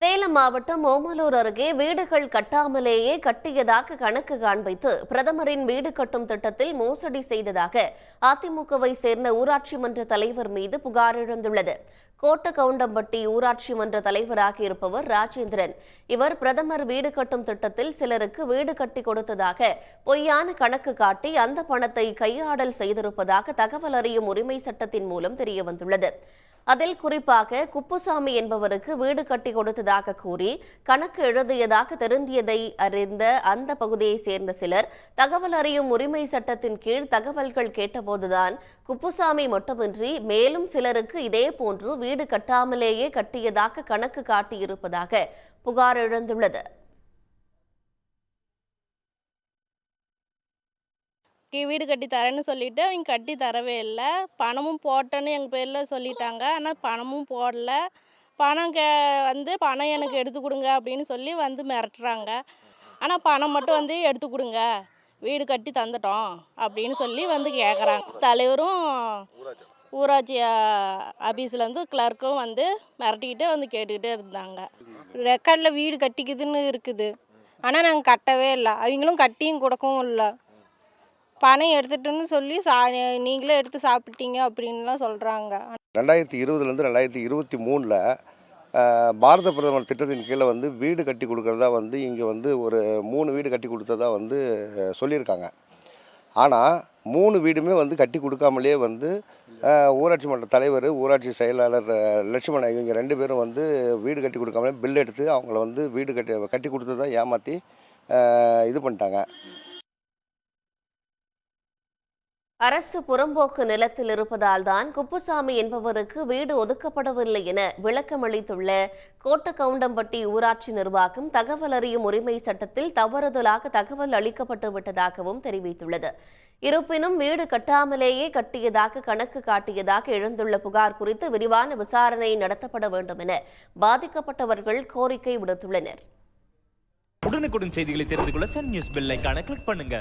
சேலம் மாவட்டம் ஓமலூர் அருகே வீடுகள் கட்டாமலேயே கட்டியதாக கணக்கு காண்பித்து பிரதமரின் வீடு கட்டும் திட்டத்தில் மோசடி செய்ததாக அதிமுகவை சேர்ந்த ஊராட்சி மன்ற தலைவர் மீது புகார் எழுந்துள்ளது. கோட்டகவுண்டம்பட்டி ஊராட்சி மன்ற தலைவராக இருப்பவர் ராஜேந்திரன். இவர் பிரதமர் வீடு கட்டும் திட்டத்தில் சிலருக்கு வீடு கட்டி கொடுத்ததாக பொய்யான கணக்கு காட்டி அந்த பணத்தை கையாடல் செய்திருப்பதாக தகவல் அறியும் உரிமை சட்டத்தின் மூலம் தெரியவந்துள்ளது. அதில் குறிப்பாக குப்புசாமி என்பவருக்கு வீடு கட்டி கொடுத்ததாக கூறி கணக்கு எழுதியதாக தெரிந்தியதை அறிந்த அந்த பகுதியை சேர்ந்த சிலர் தகவல் அறியும் உரிமை சட்டத்தின் கீழ் தகவல்கள் கேட்டபோதுதான் குப்புசாமி மட்டுமின்றி மேலும் சிலருக்கு இதேபோன்று வீடு கட்டாமலேயே கட்டியதாக கணக்கு காட்டியிருப்பதாக புகார் எழுந்துள்ளது. வீடு கட்டி தரேன்னு சொல்லிட்டு அவங்க கட்டி தரவே இல்லை. பணமும் போட்டேன்னு எங்கள் பேரில் சொல்லிட்டாங்க. ஆனால் பணமும் போடல. பணம் பணம் எனக்கு எடுத்து கொடுங்க அப்படின்னு சொல்லி மிரட்டுறாங்க. ஆனால் பணம் மட்டும் எடுத்து கொடுங்க, வீடு கட்டி தந்துட்டோம் அப்படின்னு சொல்லி கேட்குறாங்க. தலைவரும் ஊராட்சி ஆஃபீஸ்லேருந்து கிளர்க்கும் மிரட்டிக்கிட்டே கேட்டுக்கிட்டே இருந்தாங்க. ரெக்கார்டில் வீடு கட்டிக்குதுன்னு இருக்குது, ஆனால் நாங்கள் கட்டவே இல்லை. அவங்களும் கட்டியும் கொடுக்கவும் இல்லை. பணம் எடுத்துட்டுன்னு சொல்லி நீங்களே எடுத்து சாப்பிட்டீங்க அப்படின்லாம் சொல்கிறாங்க. 2020லேருந்து 2023 பாரத பிரதமர் திட்டத்தின் கீழே வீடு கட்டி கொடுக்குறதா இங்கே ஒரு 3 வீடு கட்டி கொடுத்ததா சொல்லியிருக்காங்க. ஆனால் 3 வீடுமே கட்டி கொடுக்காமலே ஊராட்சி மன்ற தலைவர், ஊராட்சி செயலாளர் லட்சுமணன் இவங்க 2 பேரும் வீடு கட்டி கொடுக்காமலே பில் எடுத்து அவங்கள வீடு கட்டி கொடுத்ததா ஏமாற்றி இது பண்ணிட்டாங்க. அரசு புறம்போக்கு நிலத்தில் இருப்பதால் தான் குப்புசாமி என்பவருக்கு வீடு ஒதுக்கப்படவில்லை என விளக்கமளித்துள்ள கோட்டகவுண்டம்பட்டி ஊராட்சி நிர்வாகம் தகவல் அறியும் உரிமை சட்டத்தில் தவறுதலாக தகவல் அளிக்கப்பட்டு விட்டதாகவும் தெரிவித்துள்ளது. இருப்பினும் வீடு கட்டாமலேயே கட்டியதாக கணக்கு காட்டியதாக எழுந்துள்ள புகார் குறித்து விரிவான விசாரணை நடத்தப்பட வேண்டும் என பாதிக்கப்பட்டவர்கள் கோரிக்கை விடுத்துள்ளனர். உடனுக்குடன் செய்திகளை தெரிந்து கொள்ள சன் நியூஸ் பெல் ஐகானை கிளிக் பண்ணுங்க.